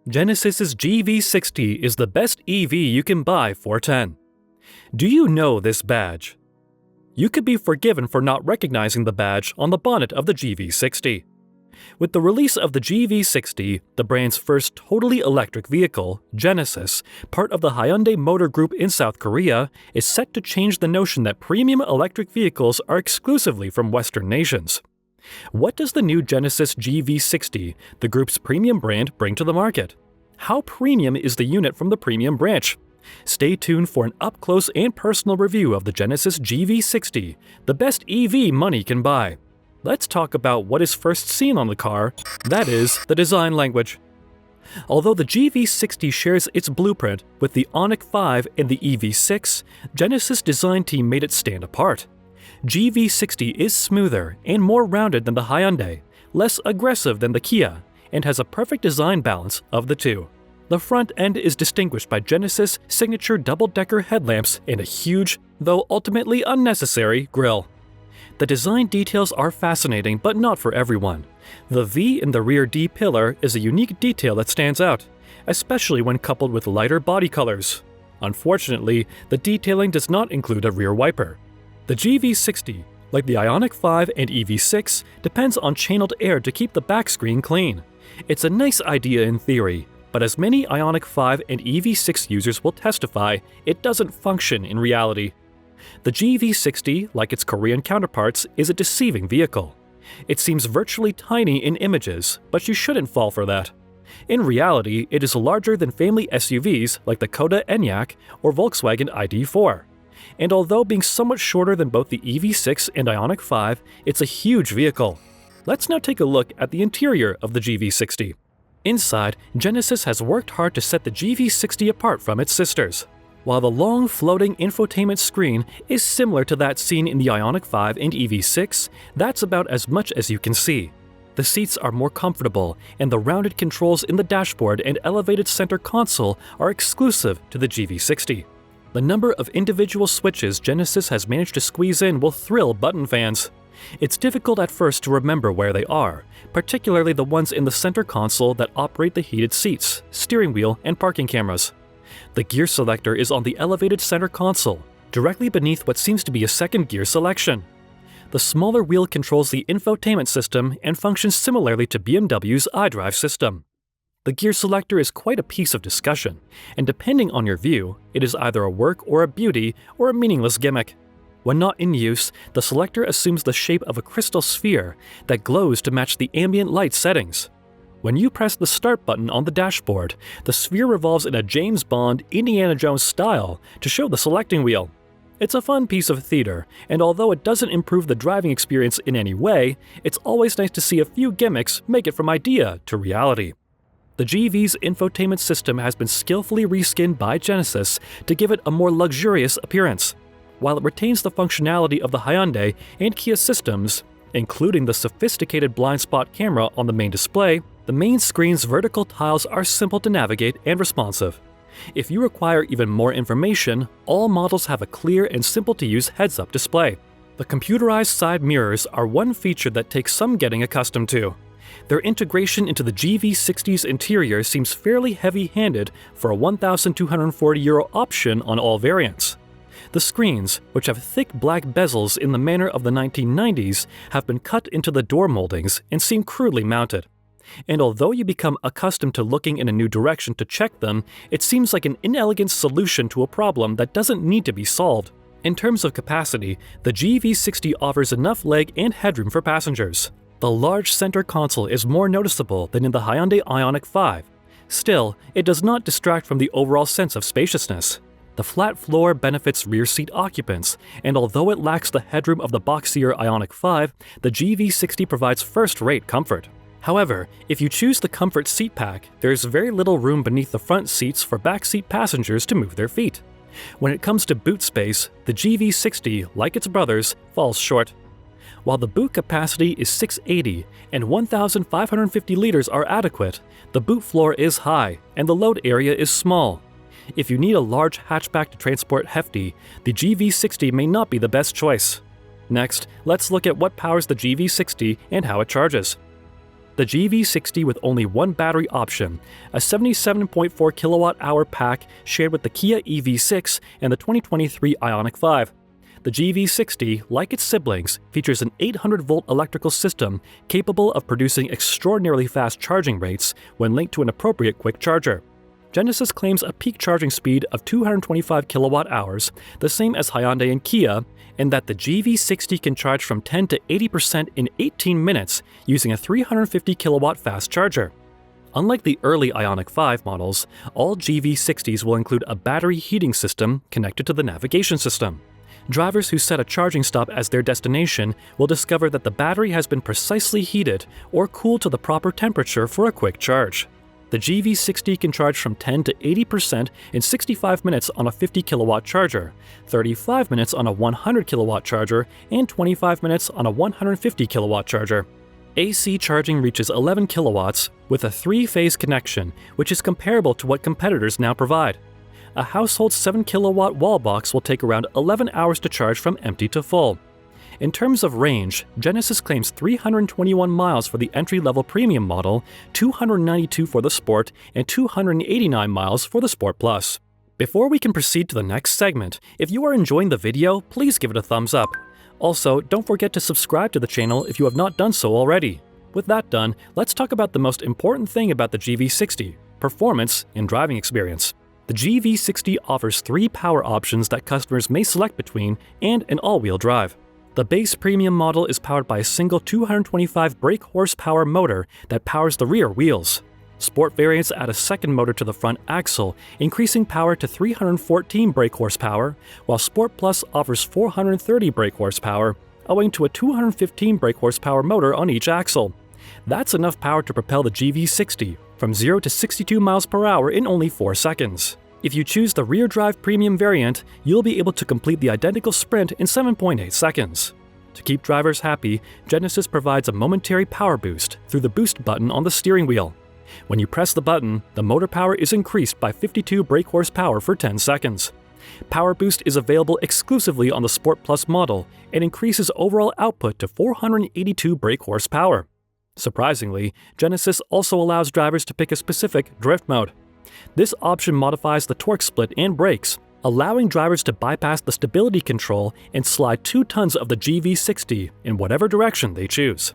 Genesis's GV60 is the best EV you can buy for 10. Do you know this badge? You could be forgiven for not recognizing the badge on the bonnet of the GV60. With the release of the GV60, the brand's first totally electric vehicle, Genesis, part of the Hyundai Motor Group in South Korea, is set to change the notion that premium electric vehicles are exclusively from Western nations. What does the new Genesis GV60, the group's premium brand, bring to the market? How premium is the unit from the premium branch? Stay tuned for an up-close and personal review of the Genesis GV60, the best EV money can buy. Let's talk about what is first seen on the car, that is, the design language. Although the GV60 shares its blueprint with the ONIQ 5 and the EV6, Genesis design team made it stand apart. GV60 is smoother and more rounded than the Hyundai, less aggressive than the Kia, and has a perfect design balance of the two. The front end is distinguished by Genesis' signature double-decker headlamps and a huge, though ultimately unnecessary, grille. The design details are fascinating, but not for everyone. The V in the rear D-pillar is a unique detail that stands out, especially when coupled with lighter body colors. Unfortunately, the detailing does not include a rear wiper. The GV60, like the IONIQ 5 and EV6, depends on channeled air to keep the back screen clean. It's a nice idea in theory, but as many IONIQ 5 and EV6 users will testify, it doesn't function in reality. The GV60, like its Korean counterparts, is a deceiving vehicle. It seems virtually tiny in images, but you shouldn't fall for that. In reality, it is larger than family SUVs like the Skoda Enyaq or Volkswagen ID.4. And although being somewhat shorter than both the EV6 and IONIQ 5, it's a huge vehicle. Let's now take a look at the interior of the GV60. Inside, Genesis has worked hard to set the GV60 apart from its sisters. While the long floating infotainment screen is similar to that seen in the IONIQ 5 and EV6, that's about as much as you can see. The seats are more comfortable, and the rounded controls in the dashboard and elevated center console are exclusive to the GV60. The number of individual switches Genesis has managed to squeeze in will thrill button fans. It's difficult at first to remember where they are, particularly the ones in the center console that operate the heated seats, steering wheel, and parking cameras. The gear selector is on the elevated center console, directly beneath what seems to be a second gear selection. The smaller wheel controls the infotainment system and functions similarly to BMW's iDrive system. The gear selector is quite a piece of discussion, and depending on your view, it is either a work or a beauty or a meaningless gimmick. When not in use, the selector assumes the shape of a crystal sphere that glows to match the ambient light settings. When you press the start button on the dashboard, the sphere revolves in a James Bond, Indiana Jones style to show the selecting wheel. It's a fun piece of theater, and although it doesn't improve the driving experience in any way, it's always nice to see a few gimmicks make it from idea to reality. The GV's infotainment system has been skillfully reskinned by Genesis to give it a more luxurious appearance. While it retains the functionality of the Hyundai and Kia systems, including the sophisticated blind spot camera on the main display, the main screen's vertical tiles are simple to navigate and responsive. If you require even more information, all models have a clear and simple-to-use heads-up display. The computerized side mirrors are one feature that takes some getting accustomed to. Their integration into the GV60's interior seems fairly heavy-handed for a €1,240 option on all variants. The screens, which have thick black bezels in the manner of the 1990s, have been cut into the door moldings and seem crudely mounted. And although you become accustomed to looking in a new direction to check them, it seems like an inelegant solution to a problem that doesn't need to be solved. In terms of capacity, the GV60 offers enough leg and headroom for passengers. The large center console is more noticeable than in the Hyundai IONIQ 5. Still, it does not distract from the overall sense of spaciousness. The flat floor benefits rear seat occupants, and although it lacks the headroom of the boxier IONIQ 5, the GV60 provides first-rate comfort. However, if you choose the comfort seat pack, there is very little room beneath the front seats for backseat passengers to move their feet. When it comes to boot space, the GV60, like its brothers, falls short. While the boot capacity is 680 and 1,550 liters are adequate, the boot floor is high and the load area is small. If you need a large hatchback to transport hefty, the GV60 may not be the best choice. Next, let's look at what powers the GV60 and how it charges. The GV60 with only one battery option, a 77.4 kWh pack shared with the Kia EV6 and the 2023 IONIQ 5. The GV60, like its siblings, features an 800-volt electrical system capable of producing extraordinarily fast charging rates when linked to an appropriate quick charger. Genesis claims a peak charging speed of 225 kWh, the same as Hyundai and Kia, and that the GV60 can charge from 10 to 80% in 18 minutes using a 350 kW fast charger. Unlike the early IONIQ 5 models, all GV60s will include a battery heating system connected to the navigation system. Drivers who set a charging stop as their destination will discover that the battery has been precisely heated or cooled to the proper temperature for a quick charge. The GV60 can charge from 10 to 80% in 65 minutes on a 50 kW charger, 35 minutes on a 100 kW charger, and 25 minutes on a 150 kW charger. AC charging reaches 11 kilowatts with a 3-phase connection, which is comparable to what competitors now provide. A household 7 kilowatt wall box will take around 11 hours to charge from empty to full. In terms of range, Genesis claims 321 miles for the entry-level premium model, 292 for the Sport, and 289 miles for the Sport Plus. Before we can proceed to the next segment, if you are enjoying the video, please give it a thumbs up. Also, don't forget to subscribe to the channel if you have not done so already. With that done, let's talk about the most important thing about the GV60: performance and driving experience. The GV60 offers 3 power options that customers may select between and an all-wheel drive. The base premium model is powered by a single 225 brake horsepower motor that powers the rear wheels. Sport variants add a second motor to the front axle, increasing power to 314 brake horsepower, while Sport Plus offers 430 brake horsepower, owing to a 215 brake horsepower motor on each axle. That's enough power to propel the GV60 from 0 to 62 miles per hour in only 4 seconds. If you choose the rear drive premium variant, you'll be able to complete the identical sprint in 7.8 seconds. To keep drivers happy, Genesis provides a momentary power boost through the boost button on the steering wheel. When you press the button, the motor power is increased by 52 brake horsepower for 10 seconds. Power boost is available exclusively on the Sport Plus model and increases overall output to 482 brake horsepower. Surprisingly, Genesis also allows drivers to pick a specific drift mode. This option modifies the torque split and brakes, allowing drivers to bypass the stability control and slide 2 tons of the GV60 in whatever direction they choose.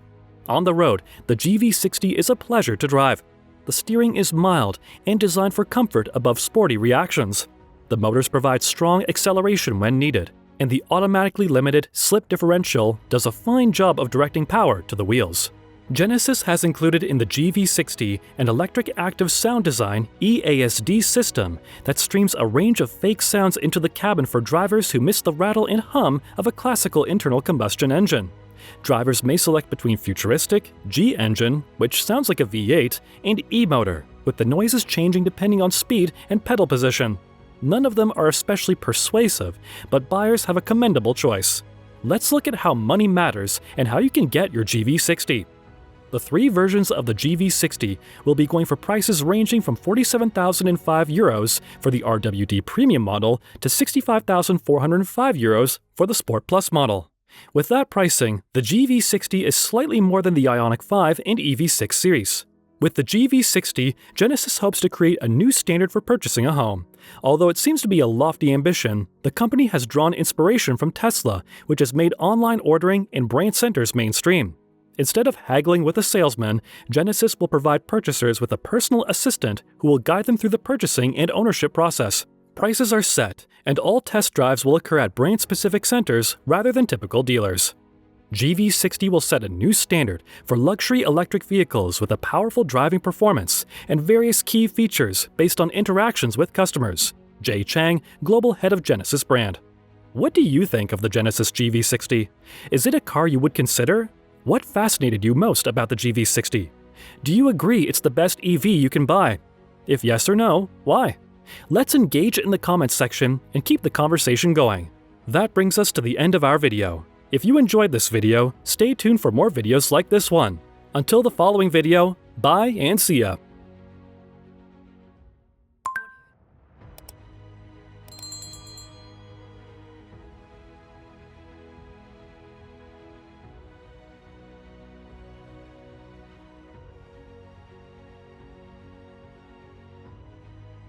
On the road, the GV60 is a pleasure to drive. The steering is mild and designed for comfort above sporty reactions. The motors provide strong acceleration when needed, and the automatically limited slip differential does a fine job of directing power to the wheels. Genesis has included in the GV60 an electric active sound design EASD system that streams a range of fake sounds into the cabin for drivers who miss the rattle and hum of a classical internal combustion engine. Drivers may select between futuristic, G engine, which sounds like a V8, and E motor, with the noises changing depending on speed and pedal position. None of them are especially persuasive, but buyers have a commendable choice. Let's look at how money matters and how you can get your GV60. The 3 versions of the GV60 will be going for prices ranging from €47,005 for the RWD Premium model to €65,405 for the Sport Plus model. With that pricing, the GV60 is slightly more than the IONIQ 5 and EV6 series. With the GV60, Genesis hopes to create a new standard for purchasing a home. Although it seems to be a lofty ambition, the company has drawn inspiration from Tesla, which has made online ordering and brand centers mainstream. Instead of haggling with a salesman, Genesis will provide purchasers with a personal assistant who will guide them through the purchasing and ownership process. Prices are set, and all test drives will occur at brand-specific centers rather than typical dealers. GV60 will set a new standard for luxury electric vehicles with a powerful driving performance and various key features based on interactions with customers. Jay Chang, Global Head of Genesis Brand. What do you think of the Genesis GV60? Is it a car you would consider? What fascinated you most about the GV60? Do you agree it's the best EV you can buy? If yes or no, why? Let's engage in the comments section and keep the conversation going. That brings us to the end of our video. If you enjoyed this video, stay tuned for more videos like this one. Until the following video, bye and see ya!